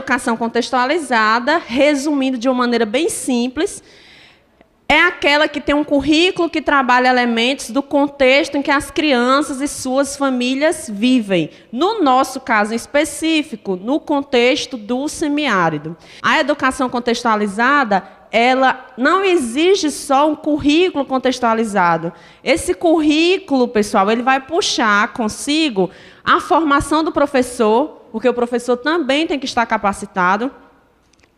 educação contextualizada, resumindo de uma maneira bem simples, é aquela que tem um currículo que trabalha elementos do contexto em que as crianças e suas famílias vivem. No nosso caso em específico, no contexto do semiárido. A educação contextualizada, ela não exige só um currículo contextualizado. Esse currículo, pessoal, ele vai puxar consigo a formação do professor, porque o professor também tem que estar capacitado,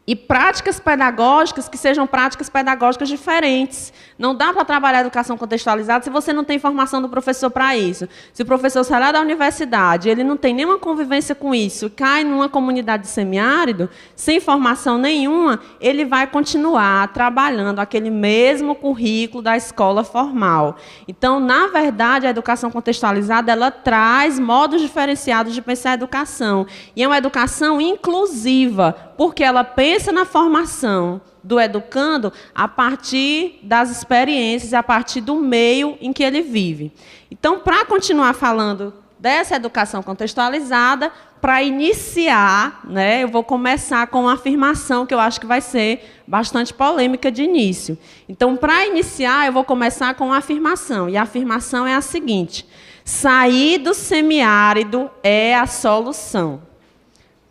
e práticas pedagógicas que sejam práticas pedagógicas diferentes. Não dá para trabalhar a educação contextualizada se você não tem formação do professor para isso. Se o professor sai lá da universidade, ele não tem nenhuma convivência com isso, cai numa comunidade de semiárido, sem formação nenhuma, ele vai continuar trabalhando aquele mesmo currículo da escola formal. Então, na verdade, a educação contextualizada, ela traz modos diferenciados de pensar a educação. E é uma educação inclusiva, porque ela pensa na formação do educando a partir das experiências, a partir do meio em que ele vive. Então, para continuar falando dessa educação contextualizada, para iniciar, né, eu vou começar com uma afirmação que eu acho que vai ser bastante polêmica de início. Então, para iniciar, eu vou começar com uma afirmação, e a afirmação é a seguinte: sair do semiárido é a solução.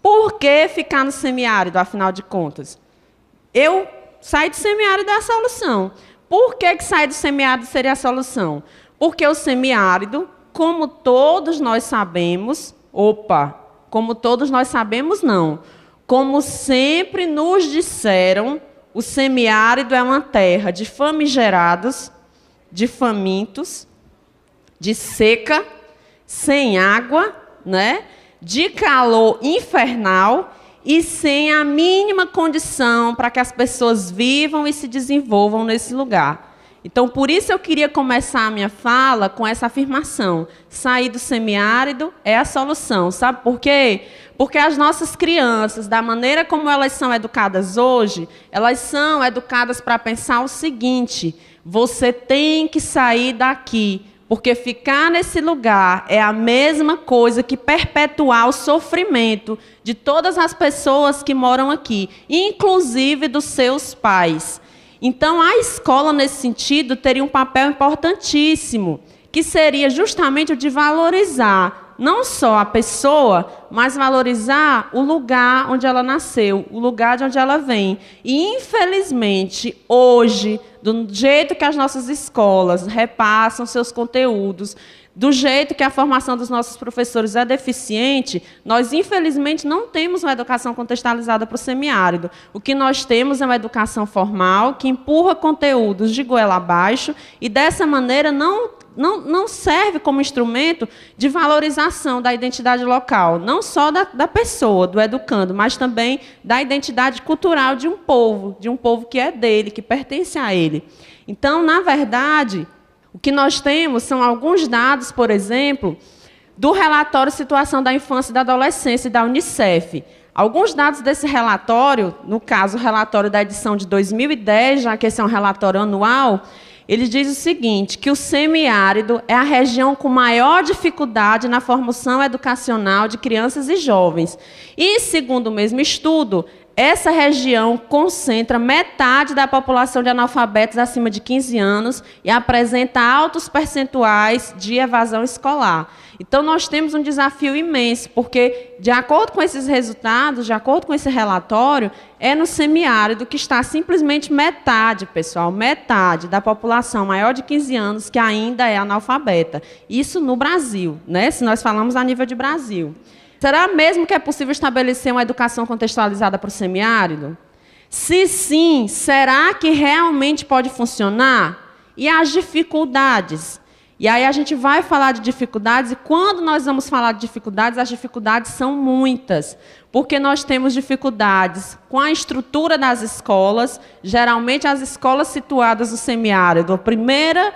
Por que ficar no semiárido, afinal de contas? Eu sair do semiárido é a solução. Por que sair do semiárido seria a solução? Porque o semiárido, como todos nós sabemos, como todos nós sabemos, não. Como sempre nos disseram, o semiárido é uma terra de famigerados, de famintos, de seca, sem água, né? De calor infernal e sem a mínima condição para que as pessoas vivam e se desenvolvam nesse lugar. Então, por isso eu queria começar a minha fala com essa afirmação: sair do semiárido é a solução. Sabe por quê? Porque as nossas crianças, da maneira como elas são educadas hoje, elas são educadas para pensar o seguinte: você tem que sair daqui. Porque ficar nesse lugar é a mesma coisa que perpetuar o sofrimento de todas as pessoas que moram aqui, inclusive dos seus pais. Então, a escola, nesse sentido, teria um papel importantíssimo, que seria justamente o de valorizar não só a pessoa, mas valorizar o lugar onde ela nasceu, o lugar de onde ela vem. E, infelizmente, hoje, do jeito que as nossas escolas repassam seus conteúdos, do jeito que a formação dos nossos professores é deficiente, nós, infelizmente, não temos uma educação contextualizada para o semiárido. O que nós temos é uma educação formal que empurra conteúdos de goela abaixo e, dessa maneira, não serve como instrumento de valorização da identidade local, não só da pessoa, do educando, mas também da identidade cultural de um povo que é dele, que pertence a ele. Então, na verdade, o que nós temos são alguns dados, por exemplo, do relatório Situação da Infância e da Adolescência da Unicef. Alguns dados desse relatório, no caso, o relatório da edição de 2010, já que esse é um relatório anual, ele diz o seguinte, que o semiárido é a região com maior dificuldade na formação educacional de crianças e jovens. E, segundo o mesmo estudo, essa região concentra metade da população de analfabetos acima de 15 anos e apresenta altos percentuais de evasão escolar. Então, nós temos um desafio imenso, porque, de acordo com esses resultados, de acordo com esse relatório, é no semiárido que está simplesmente metade, pessoal, metade da população maior de 15 anos que ainda é analfabeta. Isso no Brasil, né? Se nós falamos a nível de Brasil. Será mesmo que é possível estabelecer uma educação contextualizada para o semiárido? Se sim, será que realmente pode funcionar? E as dificuldades? E aí a gente vai falar de dificuldades, e quando nós vamos falar de dificuldades, as dificuldades são muitas, porque nós temos dificuldades com a estrutura das escolas, geralmente as escolas situadas no semiárido. A primeira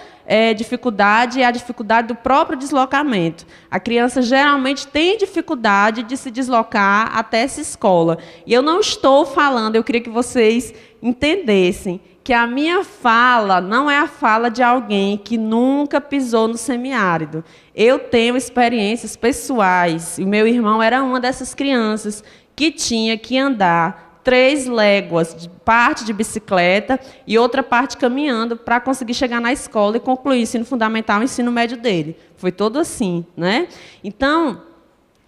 dificuldade é a dificuldade do próprio deslocamento. A criança geralmente tem dificuldade de se deslocar até essa escola. E eu não estou falando, eu queria que vocês entendessem, que a minha fala não é a fala de alguém que nunca pisou no semiárido. Eu tenho experiências pessoais, e o meu irmão era uma dessas crianças que tinha que andar 3 léguas, parte de bicicleta e outra parte caminhando para conseguir chegar na escola e concluir o ensino fundamental e o ensino médio dele. Foi todo assim, né? Então,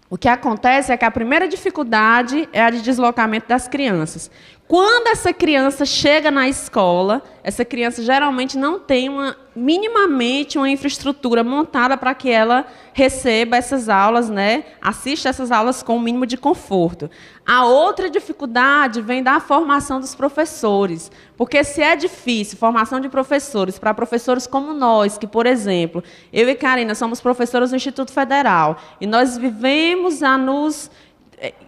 o que acontece é que a primeira dificuldade é a de deslocamento das crianças. Quando essa criança chega na escola, essa criança geralmente não tem minimamente uma infraestrutura montada para que ela receba essas aulas, né? Assista essas aulas com o mínimo de conforto. A outra dificuldade vem da formação dos professores, porque se é difícil formação de professores para professores como nós, que, por exemplo, eu e Karina somos professoras do Instituto Federal, e nós vivemos a nos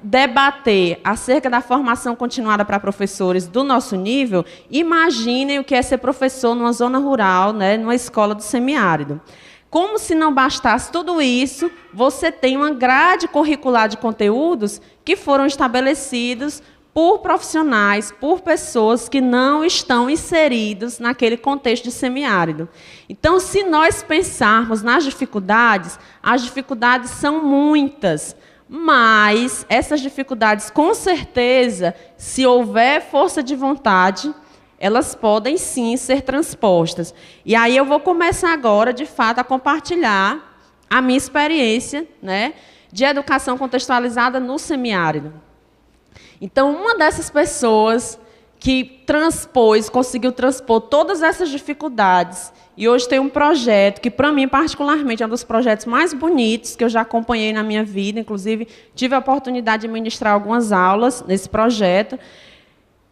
debater acerca da formação continuada para professores do nosso nível, imaginem o que é ser professor numa zona rural, né, numa escola do semiárido. Como se não bastasse tudo isso, você tem uma grade curricular de conteúdos que foram estabelecidos por profissionais, por pessoas que não estão inseridos naquele contexto de semiárido. Então, se nós pensarmos nas dificuldades, as dificuldades são muitas. Mas essas dificuldades, com certeza, se houver força de vontade, elas podem sim ser transpostas. E aí eu vou começar agora, de fato, a compartilhar a minha experiência, né, de educação contextualizada no semiárido. Então, uma dessas pessoas que conseguiu transpor todas essas dificuldades, e hoje tem um projeto que, para mim, particularmente, é um dos projetos mais bonitos que eu já acompanhei na minha vida. Inclusive, tive a oportunidade de ministrar algumas aulas nesse projeto.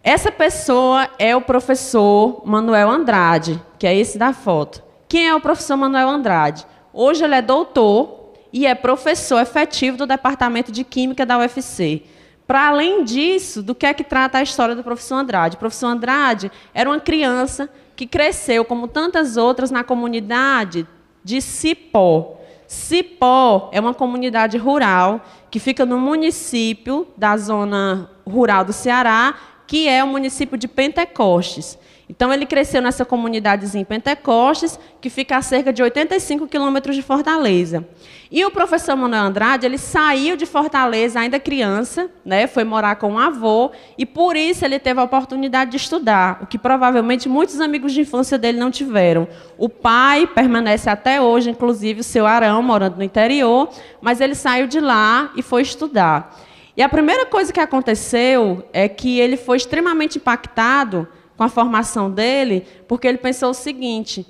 Essa pessoa é o professor Manuel Andrade, que é esse da foto. Quem é o professor Manuel Andrade? Hoje ele é doutor e é professor efetivo do Departamento de Química da UFC. Para além disso, do que é que trata a história do professor Andrade? O professor Andrade era uma criança que cresceu, como tantas outras, na comunidade de Cipó. Cipó é uma comunidade rural que fica no município da zona rural do Ceará, que é o município de Pentecostes. Então, ele cresceu nessa comunidadezinha em Pentecostes, que fica a cerca de 85 quilômetros de Fortaleza. E o professor Manuel Andrade, ele saiu de Fortaleza ainda criança, né, foi morar com um avô, e por isso ele teve a oportunidade de estudar, o que provavelmente muitos amigos de infância dele não tiveram. O pai permanece até hoje, inclusive o seu Arão, morando no interior, mas ele saiu de lá e foi estudar. E a primeira coisa que aconteceu é que ele foi extremamente impactado com a formação dele, porque ele pensou o seguinte: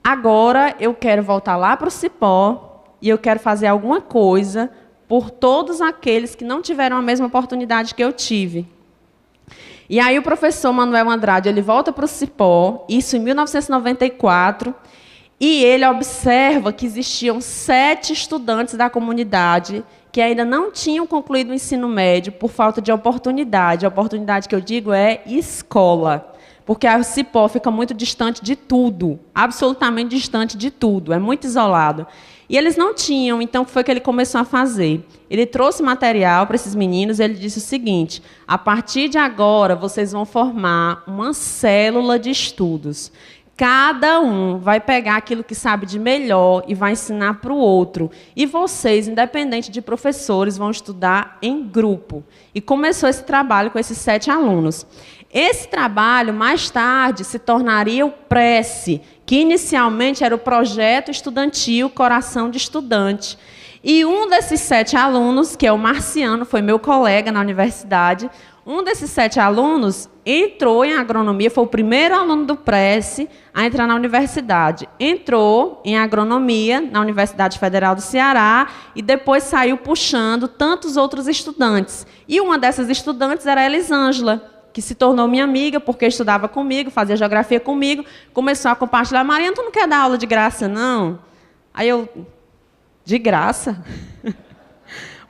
agora eu quero voltar lá para o Cipó e eu quero fazer alguma coisa por todos aqueles que não tiveram a mesma oportunidade que eu tive. E aí o professor Manuel Andrade, ele volta para o Cipó, isso em 1994, e ele observa que existiam 7 estudantes da comunidade que ainda não tinham concluído o ensino médio por falta de oportunidade. A oportunidade que eu digo é escola. Porque a Cipó fica muito distante de tudo, absolutamente distante de tudo, é muito isolado. E eles não tinham, então o que foi que ele começou a fazer? Ele trouxe material para esses meninos, ele disse o seguinte: a partir de agora vocês vão formar uma célula de estudos. Cada um vai pegar aquilo que sabe de melhor e vai ensinar para o outro. E vocês, independente de professores, vão estudar em grupo. E começou esse trabalho com esses 7 alunos. Esse trabalho, mais tarde, se tornaria o PRESSE, que inicialmente era o Projeto Estudantil Coração de Estudante. E um desses 7 alunos, que é o Marciano, foi meu colega na universidade, um desses 7 alunos entrou em agronomia, foi o primeiro aluno do PRESSE a entrar na universidade. Entrou em agronomia na Universidade Federal do Ceará e depois saiu puxando tantos outros estudantes. E uma dessas estudantes era a Elisângela, que se tornou minha amiga, porque estudava comigo, fazia geografia comigo, começou a compartilhar: Mariana, tu não quer dar aula de graça, não? Aí eu, de graça?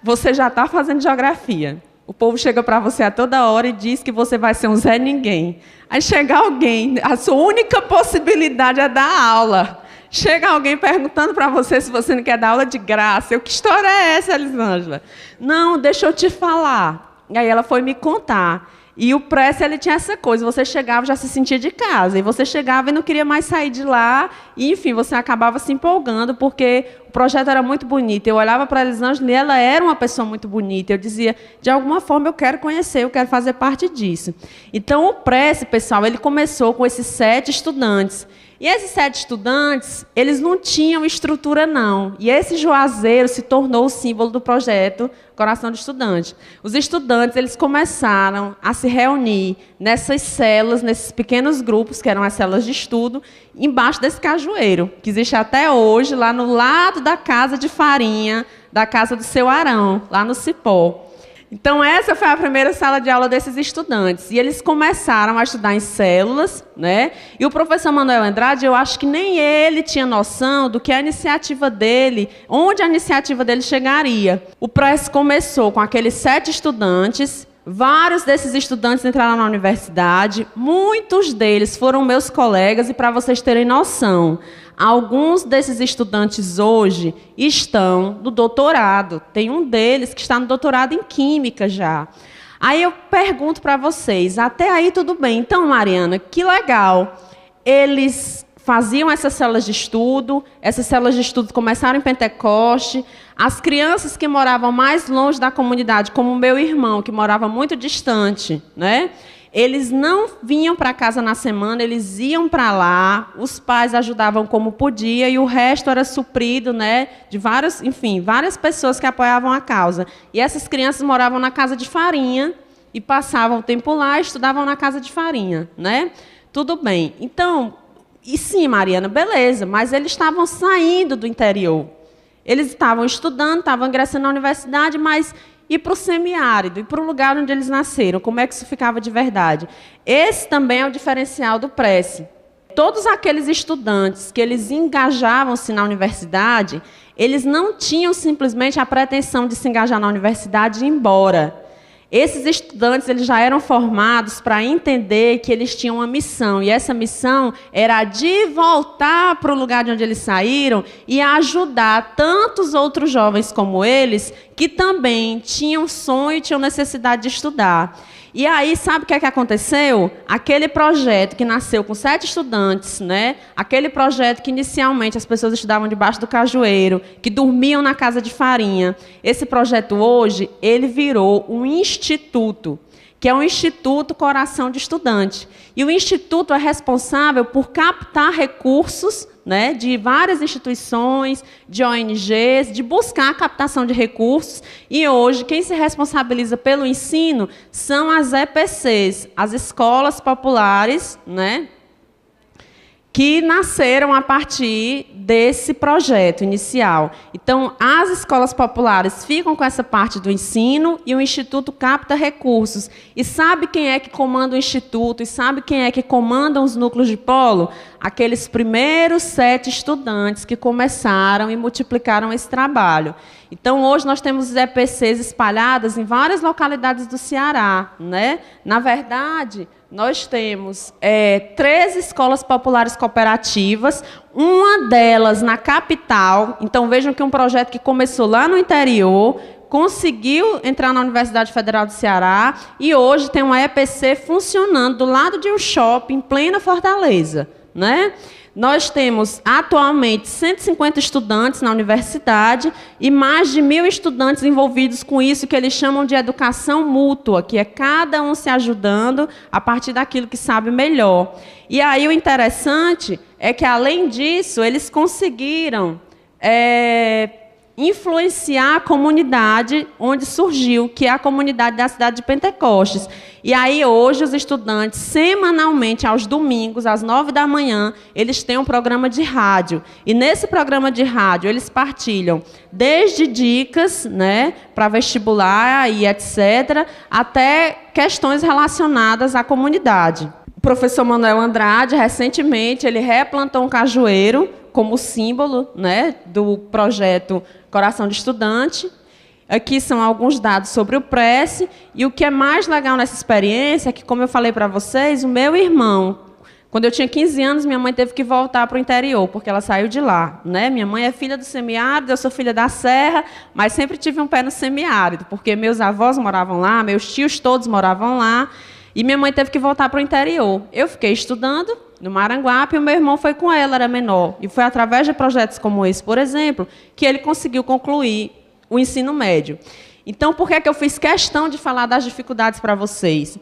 Você já está fazendo geografia. O povo chega para você a toda hora e diz que você vai ser um Zé Ninguém. Aí chega alguém, a sua única possibilidade é dar aula. Chega alguém perguntando para você se você não quer dar aula de graça. Eu, que história é essa, Elisângela? Não, deixa eu te falar. E aí ela foi me contar. E o PRESSE, ele tinha essa coisa: você chegava e já se sentia de casa, e você chegava e não queria mais sair de lá, e, enfim, você acabava se empolgando, porque o projeto era muito bonito. Eu olhava para a Elisângela e ela era uma pessoa muito bonita. Eu dizia, de alguma forma eu quero conhecer, eu quero fazer parte disso. Então, o Prece, pessoal, ele começou com esses 7 estudantes. E esses 7 estudantes, eles não tinham estrutura, não. E esse juazeiro se tornou o símbolo do projeto Coração de Estudante. Os estudantes, eles começaram a se reunir nessas células, nesses pequenos grupos, que eram as células de estudo, embaixo desse cajueiro, que existe até hoje, lá no lado da casa de farinha, da casa do seu Arão, lá no Cipó. Então, essa foi a primeira sala de aula desses estudantes. E eles começaram a estudar em células, né? E o professor Manuel Andrade, eu acho que nem ele tinha noção do que a iniciativa dele, onde a iniciativa dele chegaria. O Prece começou com aqueles 7 estudantes. Vários desses estudantes entraram na universidade. Muitos deles foram meus colegas. E, para vocês terem noção, alguns desses estudantes hoje estão no doutorado. Tem um deles que está no doutorado em Química já. Aí eu pergunto para vocês, até aí tudo bem. Então, Mariana, que legal. Eles faziam essas células de estudo, essas células de estudo começaram em Pentecoste. As crianças que moravam mais longe da comunidade, como o meu irmão, que morava muito distante, né? Eles não vinham para casa na semana, eles iam para lá, os pais ajudavam como podia e o resto era suprido, né, de várias pessoas que apoiavam a causa. E essas crianças moravam na casa de farinha e passavam o tempo lá e estudavam na casa de farinha, né? Tudo bem. Então, e sim, Mariana, beleza, mas eles estavam saindo do interior. Eles estavam estudando, estavam ingressando na universidade, mas e para o semiárido, e para o lugar onde eles nasceram, como é que isso ficava de verdade? Esse também é o diferencial do Prece. Todos aqueles estudantes que eles engajavam-se na universidade, eles não tinham simplesmente a pretensão de se engajar na universidade e ir embora. Esses estudantes eles já eram formados para entender que eles tinham uma missão, e essa missão era de voltar para o lugar de onde eles saíram e ajudar tantos outros jovens como eles, que também tinham sonho e tinham necessidade de estudar. E aí, sabe o que é que aconteceu? Aquele projeto que nasceu com 7 estudantes, né? Aquele projeto que inicialmente as pessoas estudavam debaixo do cajueiro, que dormiam na casa de farinha. Esse projeto hoje, ele virou um instituto, que é o Instituto Coração de Estudante. E o instituto é responsável por captar recursos, né, de várias instituições, de ONGs, de buscar a captação de recursos. E hoje, quem se responsabiliza pelo ensino são as EPCs, as escolas populares, né, que nasceram a partir desse projeto inicial. Então, as escolas populares ficam com essa parte do ensino e o Instituto capta recursos. E sabe quem é que comanda o Instituto? E sabe quem é que comanda os núcleos de polo? Aqueles primeiros 7 estudantes que começaram e multiplicaram esse trabalho. Então, hoje nós temos EPCs espalhadas em várias localidades do Ceará, né? Na verdade, nós temos 13 escolas populares cooperativas, uma delas na capital. Então, vejam que um projeto que começou lá no interior, conseguiu entrar na Universidade Federal do Ceará e hoje tem uma EPC funcionando do lado de um shopping em plena Fortaleza, né? Nós temos, atualmente, 150 estudantes na universidade e mais de 1.000 estudantes envolvidos com isso que eles chamam de educação mútua, que é cada um se ajudando a partir daquilo que sabe melhor. E aí o interessante é que, além disso, eles conseguiram influenciar a comunidade onde surgiu, que é a comunidade da cidade de Pentecostes. E aí, hoje, os estudantes, semanalmente, aos domingos, às 9 da manhã, eles têm um programa de rádio. E, nesse programa de rádio, eles partilham desde dicas, né, para vestibular e etc., até questões relacionadas à comunidade. O professor Manuel Andrade, recentemente, ele replantou um cajueiro como símbolo, né, do projeto Coração de Estudante. Aqui são alguns dados sobre o Prece. E o que é mais legal nessa experiência é que, como eu falei para vocês, o meu irmão, quando eu tinha 15 anos, minha mãe teve que voltar para o interior, porque ela saiu de lá, né? Minha mãe é filha do semiárido, eu sou filha da serra, mas sempre tive um pé no semiárido, porque meus avós moravam lá, meus tios todos moravam lá, e minha mãe teve que voltar para o interior. Eu fiquei estudando, no Maranguape, e o meu irmão foi com ela, era menor. E foi através de projetos como esse, por exemplo, que ele conseguiu concluir o ensino médio. Então, por que é que eu fiz questão de falar das dificuldades para vocês?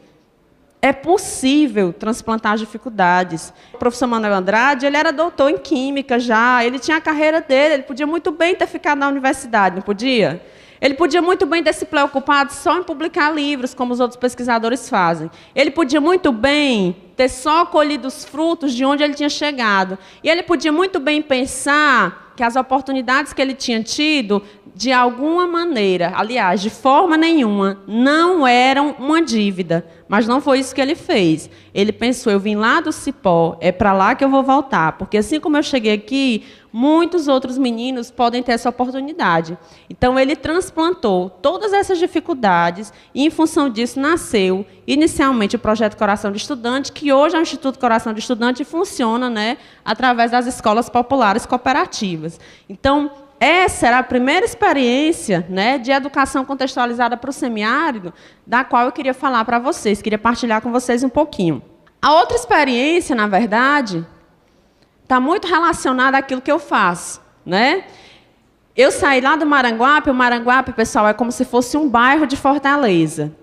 É possível transplantar as dificuldades. O professor Manuel Andrade, ele era doutor em Química já, ele tinha a carreira dele, ele podia muito bem ter ficado na universidade, não podia? Ele podia muito bem ter se preocupado só em publicar livros, como os outros pesquisadores fazem. Ele podia muito bem ter só colhido os frutos de onde ele tinha chegado. E ele podia muito bem pensar que as oportunidades que ele tinha tido, de alguma maneira, aliás, de forma nenhuma, não eram uma dívida. Mas não foi isso que ele fez. Ele pensou, eu vim lá do Cipó, é para lá que eu vou voltar. Porque assim como eu cheguei aqui, muitos outros meninos podem ter essa oportunidade. Então, ele transplantou todas essas dificuldades e, em função disso, nasceu inicialmente o Projeto Coração de Estudante, que hoje é o Instituto Coração de Estudante e funciona, né, através das escolas populares cooperativas. Então, essa era a primeira experiência, né, de educação contextualizada para o semiárido, da qual eu queria falar para vocês, queria partilhar com vocês um pouquinho. A outra experiência, na verdade, está muito relacionada àquilo que eu faço, né? Eu saí lá do Maranguape, o Maranguape, pessoal, é como se fosse um bairro de Fortaleza.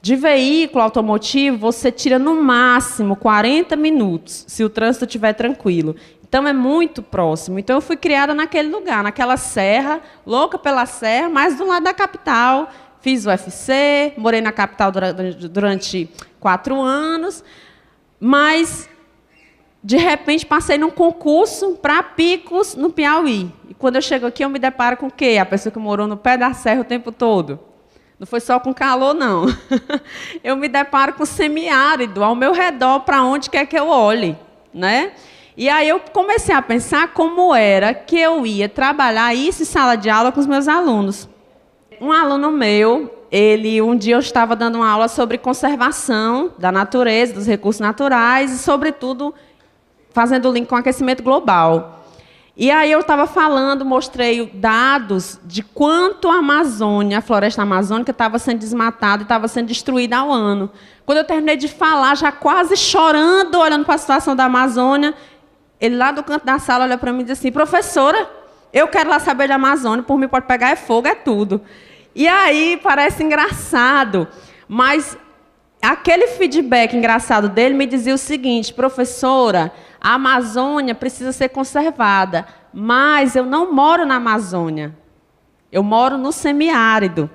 De veículo automotivo, você tira no máximo 40 minutos, se o trânsito estiver tranquilo. Então, é muito próximo. Então, eu fui criada naquele lugar, naquela serra, louca pela serra, mas do lado da capital. Fiz o UFC, morei na capital durante 4 anos, mas, de repente, passei num concurso para Picos, no Piauí. E, quando eu chego aqui, eu me deparo com o quê? A pessoa que morou no pé da serra o tempo todo. Não foi só com calor, não. Eu me deparo com semiárido ao meu redor, para onde quer que eu olhe, né? E aí eu comecei a pensar como era que eu ia trabalhar isso em sala de aula com os meus alunos. Um aluno meu, um dia eu estava dando uma aula sobre conservação da natureza, dos recursos naturais e, sobretudo, fazendo o link com o aquecimento global. E aí eu estava falando, mostrei dados de quanto a Amazônia, a floresta amazônica, estava sendo desmatada e estava sendo destruída ao ano. Quando eu terminei de falar, já quase chorando, olhando para a situação da Amazônia, ele lá do canto da sala olha para mim e diz assim, professora, eu quero lá saber da Amazônia, por mim pode pegar é fogo, é tudo. E aí parece engraçado, mas aquele feedback engraçado dele me dizia o seguinte, professora, a Amazônia precisa ser conservada, mas eu não moro na Amazônia, eu moro no semiárido.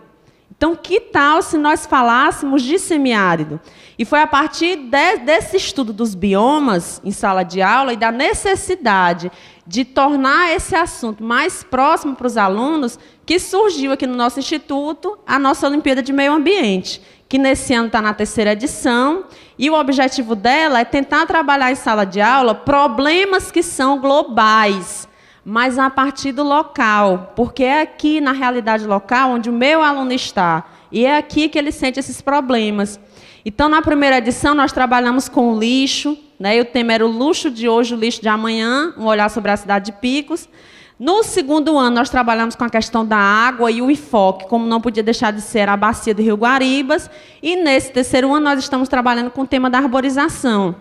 Então, que tal se nós falássemos de semiárido? E foi a partir desse estudo dos biomas em sala de aula e da necessidade de tornar esse assunto mais próximo para os alunos que surgiu aqui no nosso instituto a nossa Olimpíada de Meio Ambiente, que nesse ano está na 3ª edição, e o objetivo dela é tentar trabalhar em sala de aula problemas que são globais, mas a partir do local, porque é aqui na realidade local onde o meu aluno está, e é aqui que ele sente esses problemas. Então, na primeira edição, nós trabalhamos com o lixo, né? E o tema era o luxo de hoje, o lixo de amanhã, um olhar sobre a cidade de Picos. No segundo ano, nós trabalhamos com a questão da água e o enfoque, como não podia deixar de ser a bacia do Rio Guaribas. E nesse terceiro ano, nós estamos trabalhando com o tema da arborização.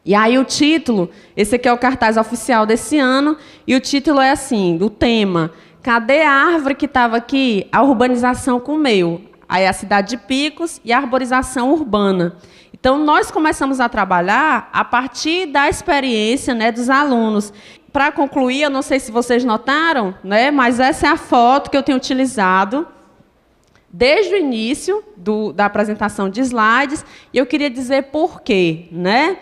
E aí o título, esse aqui é o cartaz oficial desse ano, e o título é assim, o tema, cadê a árvore que estava aqui? A urbanização comeu. Aí a cidade de Picos e a arborização urbana. Então, nós começamos a trabalhar a partir da experiência, né, dos alunos. Para concluir, eu não sei se vocês notaram, né, mas essa é a foto que eu tenho utilizado desde o início da apresentação de slides, e eu queria dizer por quê, né?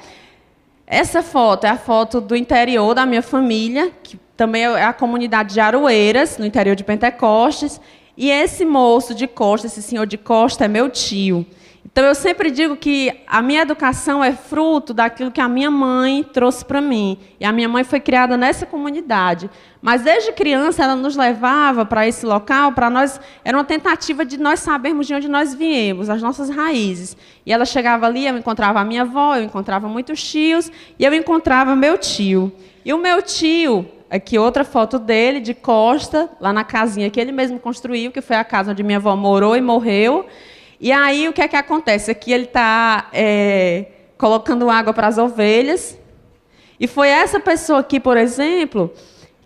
Essa foto é a foto do interior da minha família, que também é a comunidade de Aroeiras, no interior de Pentecostes, e esse moço de Costa, esse senhor de Costa, é meu tio. Então, eu sempre digo que a minha educação é fruto daquilo que a minha mãe trouxe para mim. E a minha mãe foi criada nessa comunidade. Mas, desde criança, ela nos levava para esse local, para nós, era uma tentativa de nós sabermos de onde nós viemos, as nossas raízes. E ela chegava ali, eu encontrava a minha avó, eu encontrava muitos tios, e eu encontrava meu tio. E o meu tio, aqui outra foto dele, de Costa, lá na casinha que ele mesmo construiu, que foi a casa onde minha avó morou e morreu. E aí, o que é que acontece? Aqui ele está colocando água para as ovelhas, E foi essa pessoa aqui, por exemplo,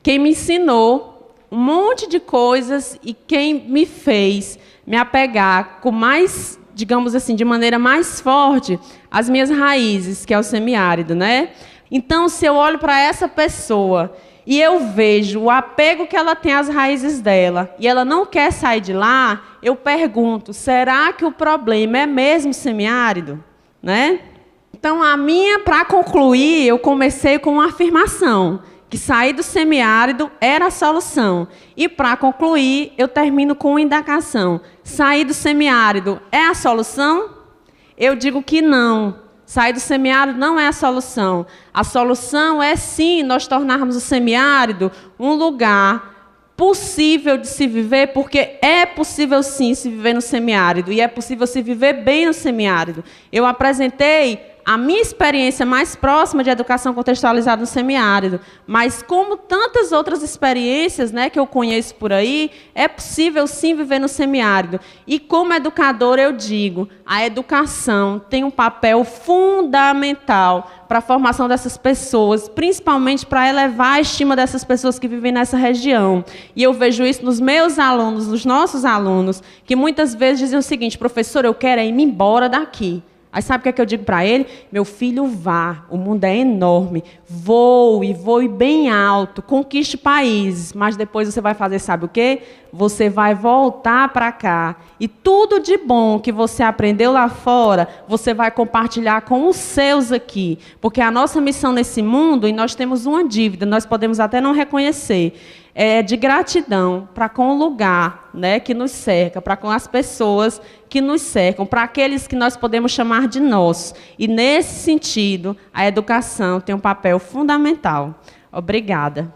quem me ensinou um monte de coisas e quem me fez me apegar com mais, digamos assim, de maneira mais forte, às minhas raízes, que é o semiárido, né? Então, se eu olho para essa pessoa e eu vejo o apego que ela tem às raízes dela e ela não quer sair de lá, eu pergunto, será que o problema é mesmo semiárido? Né? Então, para concluir, eu comecei com uma afirmação, que sair do semiárido era a solução. E, para concluir, eu termino com uma indagação. Sair do semiárido é a solução? Eu digo que não. Sair do semiárido não é a solução. A solução é, sim, nós tornarmos o semiárido um lugar possível de se viver, porque é possível, sim, se viver no semiárido. E é possível se viver bem no semiárido. Eu apresentei a minha experiência mais próxima de educação contextualizada no semiárido, mas como tantas outras experiências, né, que eu conheço por aí, é possível sim viver no semiárido. E como educadora eu digo, a educação tem um papel fundamental para a formação dessas pessoas, principalmente para elevar a estima dessas pessoas que vivem nessa região. E eu vejo isso nos meus alunos, nos nossos alunos, que muitas vezes dizem o seguinte: professor, eu quero ir-me embora daqui. Aí sabe o que é que eu digo para ele? Meu filho, vá, o mundo é enorme, voe bem alto, conquiste países, mas depois você vai fazer, sabe o quê? Você vai voltar para cá. E tudo de bom que você aprendeu lá fora, você vai compartilhar com os seus aqui. Porque a nossa missão nesse mundo, e nós temos uma dívida, nós podemos até não reconhecer, é de gratidão para com o lugar, né, que nos cerca, para com as pessoas que nos cercam, para aqueles que nós podemos chamar de nossos. E, nesse sentido, a educação tem um papel fundamental. Obrigada.